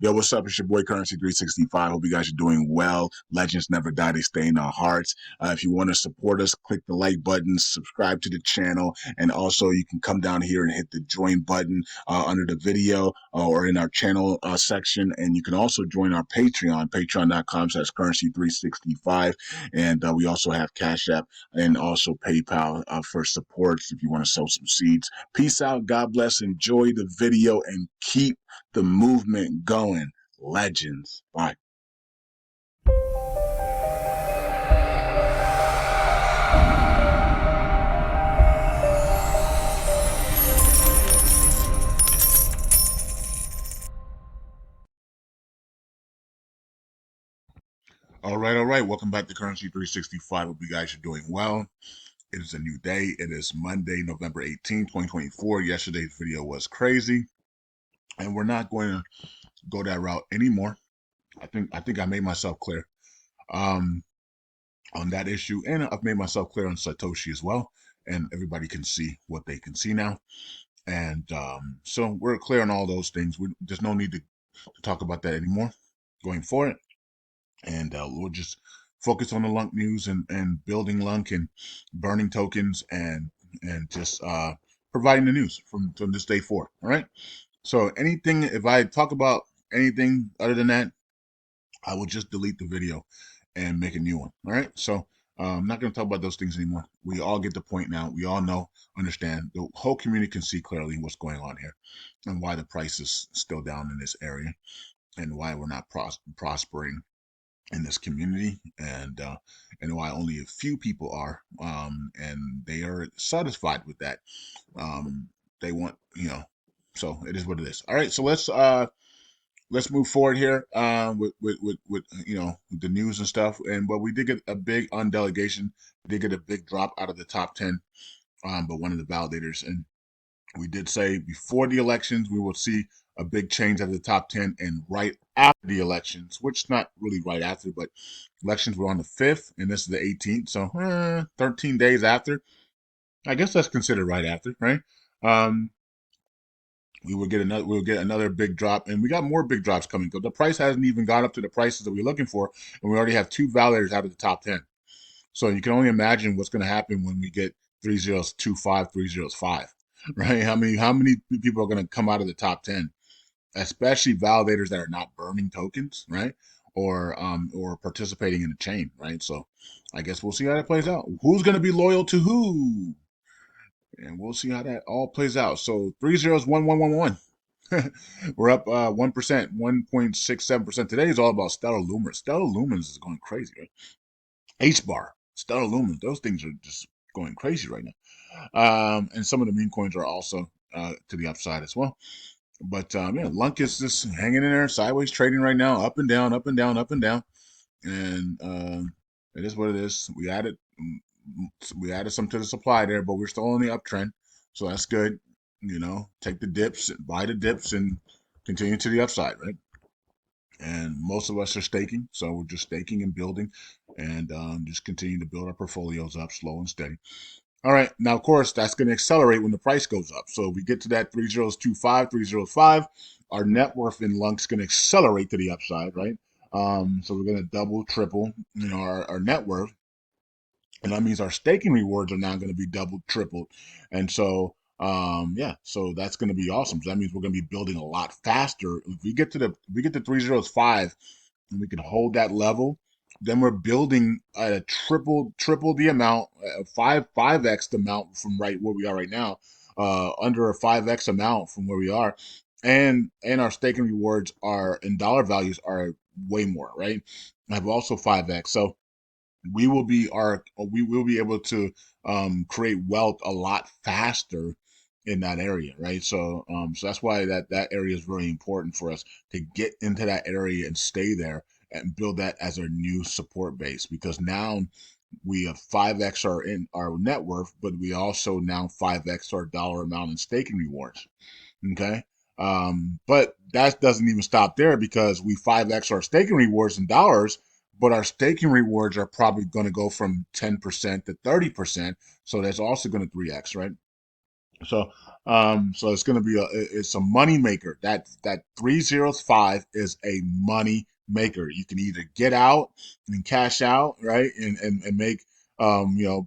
Yo, what's up? It's your boy Currency 365. Hope you guys are doing well. Legends never die, they stay in our hearts. If you want to support us, click the like button, subscribe to the channel, and also you can come down here and hit the join button under the video or in our channel section. And you can also join our Patreon, patreon.com/currency365. And we also have Cash App and also PayPal for supports if you want to sow some seeds. Peace out. God bless. Enjoy the video and keep the movement going. Legends. Bye. All right. Welcome back to Currency 365. Hope you guys are doing well. It is a new day. It is Monday, November 18, 2024. Yesterday's video was crazy, and we're not going to go that route anymore. I think I made myself clear on that issue, and I've made myself clear on Satoshi as well, and everybody can see what they can see now. And so we're clear on all those things. There's no need to talk about that anymore going forward. And we'll just focus on the LUNC news and building LUNC and burning tokens and just providing the news from this day forward. All right. So anything, if I talk about anything other than that, I will just delete the video and make a new one. All right. So I'm not going to talk about those things anymore. We all get the point now. We all know, understand. The whole community can see clearly what's going on here and why the price is still down in this area and why we're not prospering in this community, and why only a few people are, and they are satisfied with that. They want, so it is what it is. All right, so let's move forward here with the news and stuff. But we did get a big undelegation. We did get a big drop out of the top 10, but one of the validators, and we did say before the elections we will see a big change at the top 10, and right after the elections, which not really right after, but elections were on the 5th, and this is the 18th, so 13 days after. I guess that's considered right after, right? We will get another big drop, and we got more big drops coming because the price hasn't even gone up to the prices that we're looking for, and we already have 2 validators out of the top 10. So you can only imagine what's going to happen when we get 3025, 305, right? How many people are going to come out of the top 10? Especially validators that are not burning tokens, right? Or participating in the chain, right? So I guess we'll see how that plays out. Who's going to be loyal to who? And we'll see how that all plays out. So 301111. We're up 1%, 1.67%. Today is all about Stellar Lumens. Stellar Lumens is going crazy, right? H-bar, Stellar Lumens, those things are just going crazy right now. And some of the meme coins are also to the upside as well. But LUNC is just hanging in there, sideways trading right now, up and down, up and down, up and down. And it is what it is. We added some to the supply there, but we're still on the uptrend. So that's good. Take the dips, buy the dips, and continue to the upside, right? And most of us are staking, so we're just staking and building, and just continue to build our portfolios up slow and steady. All right, now of course that's going to accelerate when the price goes up. So if we get to that 3025, 305, our net worth in LUNC's going to accelerate to the upside, right? So we're going to double, triple, our net worth, and that means our staking rewards are now going to be double, tripled, and so so that's going to be awesome. So that means we're going to be building a lot faster. If we get to 305 and we can hold that level, then we're building at a triple the amount, 5x the amount from right where we are right now, under a 5x amount from where we are, and our staking rewards are in dollar values are way more, right? Have also 5x, so we will be able to create wealth a lot faster in that area, right? So so that's why that area is very important for us to get into that area and stay there and build that as our new support base, because now we have 5x our net worth, but we also now 5x our dollar amount in staking rewards. Okay. But that doesn't even stop there, because we 5x our staking rewards in dollars, but our staking rewards are probably going to go from 10% to 30%. So that's also going to 3x, right? So it's going to be it's a money maker. That 305 is a money maker. You can either get out and cash out, right, and make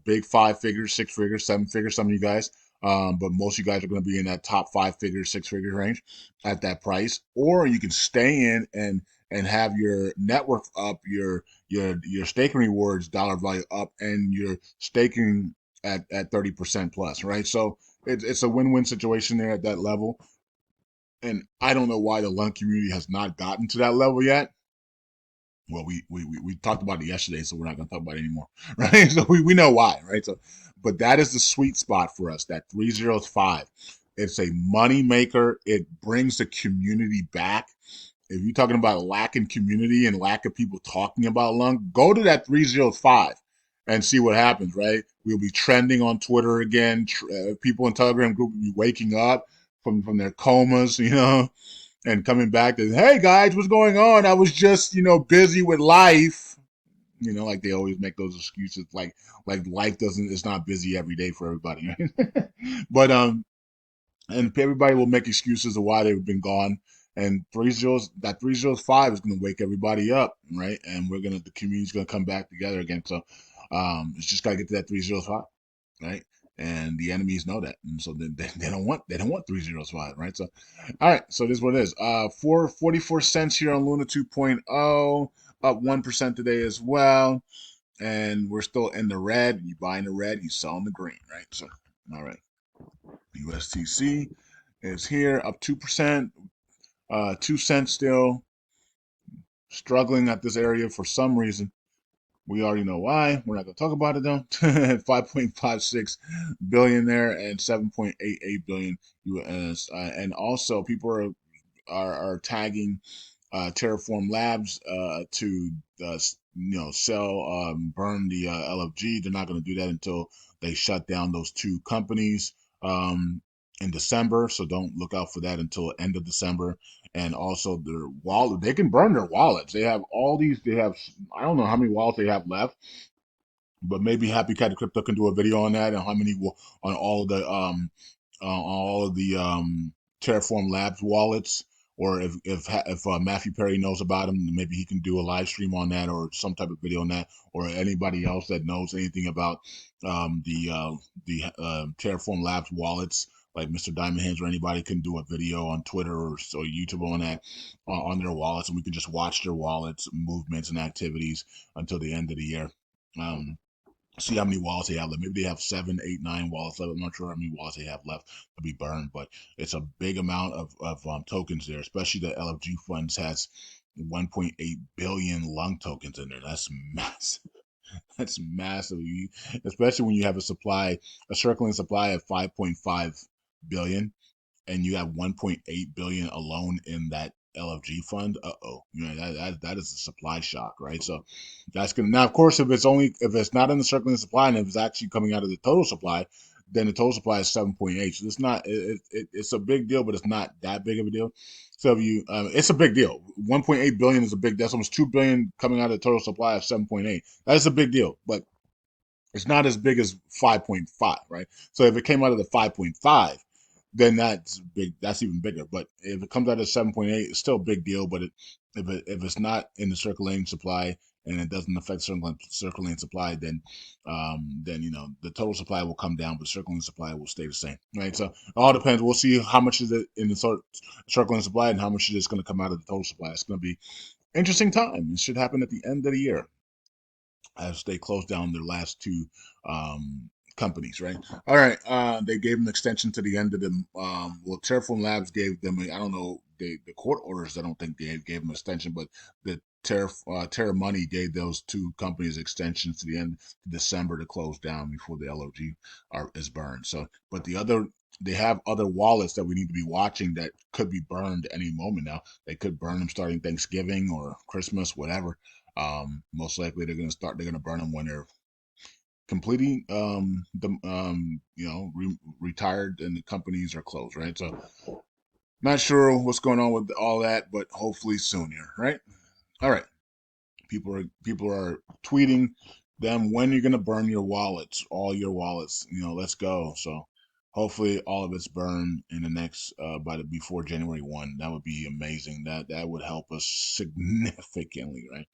big 5 figures, 6 figures, 7 figures. Some of you guys, but most of you guys are going to be in that top 5 figure, 6 figure range at that price, or you can stay in and have your network up, your staking rewards dollar value up, and your staking at 30% plus, right? So it's a win-win situation there at that level. And I don't know why the LUNC community has not gotten to that level yet. Well, we talked about it yesterday, so we're not going to talk about it anymore, right? So we know why, right? So, but that is the sweet spot for us. That 305. It's a money maker. It brings the community back. If you're talking about lack in community and lack of people talking about lung, go to that 305 and see what happens, right? We'll be trending on Twitter again. People in Telegram group will be waking up from their comas, and coming back to, hey guys, what's going on? I was just, busy with life. Like they always make those excuses, like life doesn't, it's not busy every day for everybody. Right? But and everybody will make excuses of why they've been gone. And 305 is going to wake everybody up, right? And the community's going to come back together again. So it's just got to get to that 305, right? And the enemies know that, and so they don't want 305, right? So, all right, so this is what it is. 44 cents here on Luna 2.0, up 1% today as well, and we're still in the red. You buy in the red, you sell in the green, right? So, all right, USTC is here, up 2%, 2 cents still, struggling at this area for some reason. We already know why. We're not going to talk about it though. 5.56 billion there and 7.88 billion US. And also, people are tagging Terraform Labs to sell, burn the LFG. They're not going to do that until they shut down those two companies in December. So don't look out for that until end of December. And also their wallet, they can burn their wallets. They have all these. They have, I don't know how many wallets they have left, but maybe Happy Cat Crypto can do a video on that and how many on all of the Terraform Labs wallets, or if Matthew Perry knows about them, maybe he can do a live stream on that or some type of video on that, or anybody else that knows anything about the Terraform Labs wallets, like Mr. Diamond Hands or anybody can do a video on Twitter or so YouTube on that on their wallets, and we can just watch their wallets movements and activities until the end of the year. Um, See how many wallets they have left. Maybe they have 7, 8, 9 wallets left. I'm not sure how many wallets they have left to be burned, but it's a big amount of tokens there, especially the LFG funds has 1.8 billion lung tokens in there. That's massive. That's massive. Especially when you have a circling supply of 5.5 billion, and you have 1.8 billion alone in that LFG fund. That is a supply shock, right? So that's gonna, now, of course, if it's not in the circulating supply and if it's actually coming out of the total supply, then the total supply is 7.8. So it's not it's a big deal, but it's not that big of a deal. So if you it's a big deal. 1.8 billion is a big. That's almost 2 billion coming out of the total supply of 7.8. That's a big deal, but it's not as big as 5.5, right? So if it came out of the 5.5, then that's big. That's even bigger. But if it comes out of 7.8, it's still a big deal. But if it's not in the circulating supply and it doesn't affect circulating supply, then the total supply will come down, but circulating supply will stay the same, right? So it all depends. We'll see how much is it in the circulating supply and how much is going to come out of the total supply. It's going to be interesting time. It should happen at the end of the year as they closed down their last two companies, right? All right. They gave them an extension to the end of them. Well, Terraform Labs gave them, I don't know, the court orders, I don't think they gave them an extension, but the Terra Money gave those two companies extensions to the end of December to close down before the LOG is burned. So, but they have other wallets that we need to be watching that could be burned any moment now. They could burn them starting Thanksgiving or Christmas, whatever. Most likely they're going to burn them when they're completely retired and the companies are closed, right? So not sure what's going on with all that, but hopefully soon here, right? All right. People are tweeting them when you're going to burn your wallets, all your wallets. Let's go. So Hopefully, all of it's burned in the next before January 1. That would be amazing. That would help us significantly, right?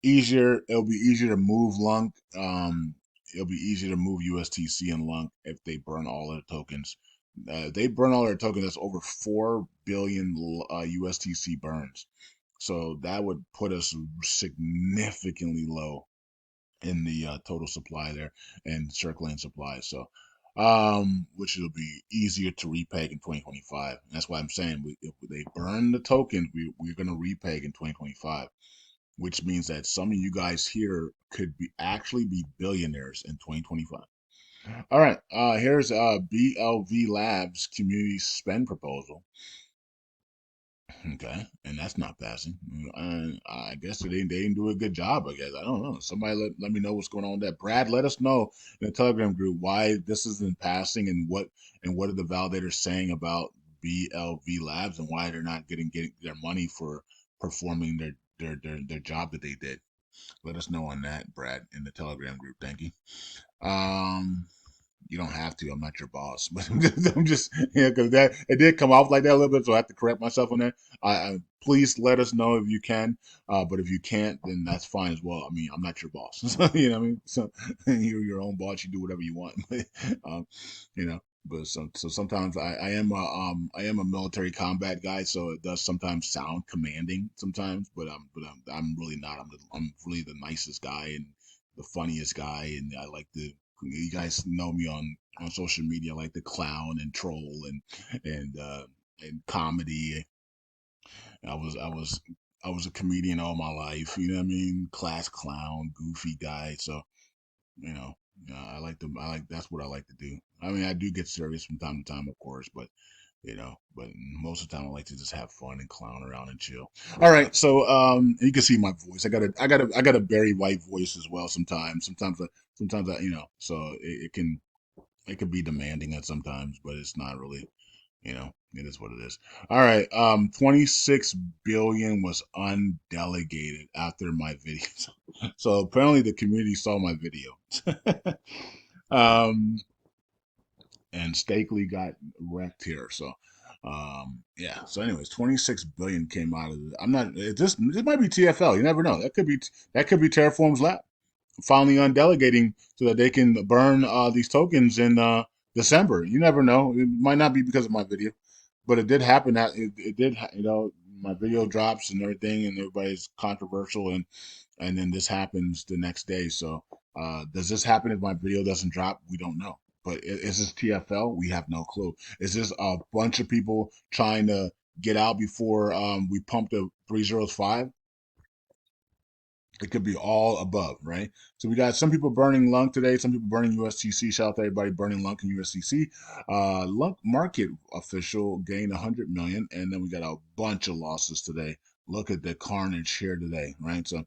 It'll be easier to move LUNC. It'll be easier to move USTC and LUNC if they burn all their tokens. They burn all their tokens. That's over 4 billion USTC burns. So that would put us significantly low in the total supply there and circulating supply. So, which will be easier to repeg in 2025. That's why I'm saying if they burn the tokens, we're going to repeg in 2025, which means that some of you guys here could actually be billionaires in 2025. All right, here's BLV Labs community spend proposal. Okay, and that's not passing. I guess they didn't do a good job. I guess I don't know. Somebody let me know what's going on with that. Brad, let us know in the Telegram group why this isn't passing and what are the validators saying about BLV Labs and why they're not getting their money for performing their job that they did. Let us know on that, Brad, in the Telegram group. Thank you. Um, you don't have to. I'm not your boss, but I'm just yeah, because that it did come off like that a little bit, so I have to correct myself on that. Please let us know if you can, but if you can't, then that's fine as well. I mean, I'm not your boss, so, you know what I mean. So you're your own boss. You do whatever you want, um, you know. But so sometimes I am a military combat guy, so it does sometimes sound commanding sometimes, I'm really not. I'm really the nicest guy and the funniest guy, and I like to you guys know me on social media like the clown and troll and comedy. I was a comedian all my life, you know what I mean? Class clown, goofy guy. So, you know, I like that's what I like to do. I mean, I do get serious from time to time, of course, but most of the time I like to just have fun and clown around and chill. All right, so you can see my voice. I got a very white voice as well. Sometimes I, so it can be demanding at sometimes, but it's not really, it is what it is. All right, 26 billion was undelegated after my video. So apparently the community saw my video. um, and Stakely got wrecked here. So, yeah. So, anyways, 26 billion came out of it. I'm not. This might be TFL. You never know. That could be Terraform's lab finally undelegating so that they can burn these tokens in December. You never know. It might not be because of my video, but it did happen. That it did. My video drops and everything, and everybody's controversial, and then this happens the next day. So, does this happen if my video doesn't drop? We don't know. But is this TFL? We have no clue. Is this a bunch of people trying to get out before we pump the 305? It could be all above, right? So we got some people burning LUNC today, some people burning USTC. Shout out to everybody burning LUNC and USTC. LUNC market official gained 100 million, and then we got a bunch of losses today. Look at the carnage here today, right? So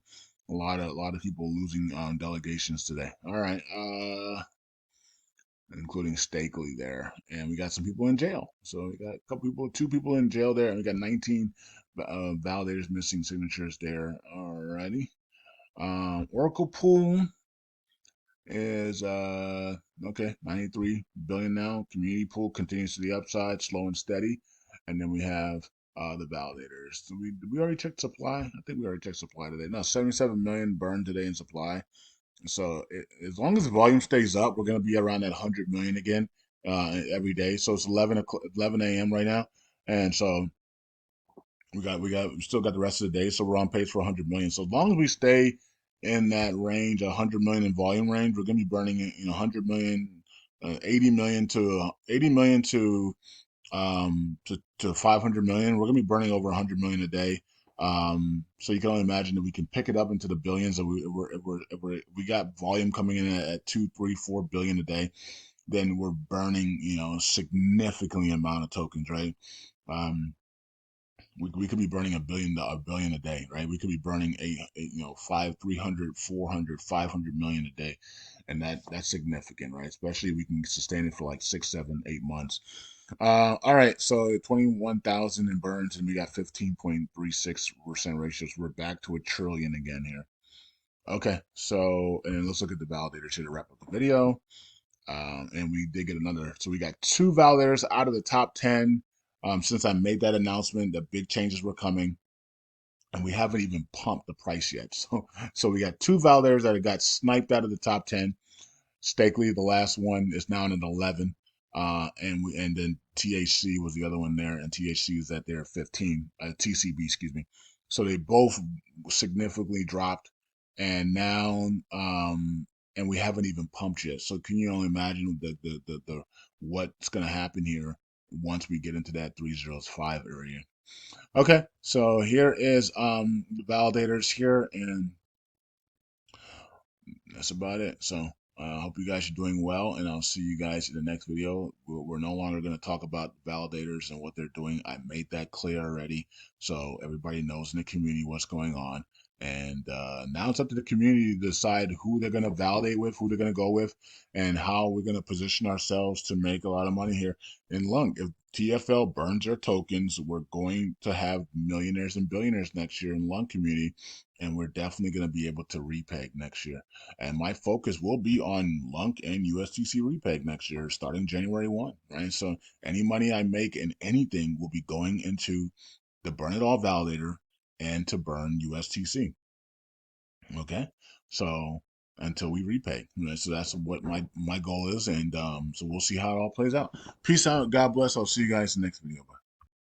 a lot of people losing delegations today. All right, including Stakely there, and we got some people in jail. So we got a couple people, two people in jail there, and we got 19 validators missing signatures there. Alrighty. Oracle pool is okay, 93 billion now. Community pool continues to the upside, slow and steady. And then we have the validators. So we already checked supply? I think we already checked supply today. No, 77 million burned today in supply. So as long as the volume stays up, we're going to be around that 100 million again every day. So it's 11 a.m. right now. And so we still got the rest of the day, so we're on pace for 100 million. So as long as we stay in that range, 100 million in volume range, we're gonna be burning 100 million, 80 million to 80 million to 500 million. We're gonna be burning over 100 million a day. So you can only imagine that we can pick it up into the billions. And we got volume coming in at 2, 3, 4 billion a day. Then we're burning significantly amount of tokens, right? Um, we could be burning a billion a day, right? We could be burning five, 300, 400, 500 million a day. And that's significant, right? Especially if we can sustain it for like 6, 7, 8 months. All right. So 21,000 in burns and we got 15.36% ratios. We're back to a trillion again here. Okay. So, and let's look at the validators here to wrap up the video. And we did get another. So we got 2 validators out of the top 10. Since I made that announcement, the big changes were coming, and we haven't even pumped the price yet. So we got 2 validators that got sniped out of the top 10. Stakely, the last one, is now in an 11. And then THC was the other one there, and THC is at their 15. TCB, excuse me. So they both significantly dropped, and now and we haven't even pumped yet. So can you only imagine the what's gonna happen here once we get into that 305 area? Okay, so here is the validators here, and that's about it. So I hope you guys are doing well, and I'll see you guys in the next video. We're no longer going to talk about validators and what they're doing. I made that clear already, so everybody knows in the community what's going on. And now it's up to the community to decide who they're going to validate with, who they're going to go with, and how we're going to position ourselves to make a lot of money here in LUNC. If TFL burns their tokens, we're going to have millionaires and billionaires next year in LUNC community, and we're definitely going to be able to repeg next year. And my focus will be on LUNC and USTC repeg next year, starting January 1, right? So any money I make in anything will be going into the Burn It All Validator and to burn USTC. Okay? So until we repay. Right? So that's what my goal is. And so we'll see how it all plays out. Peace out. God bless. I'll see you guys in the next video. Bye.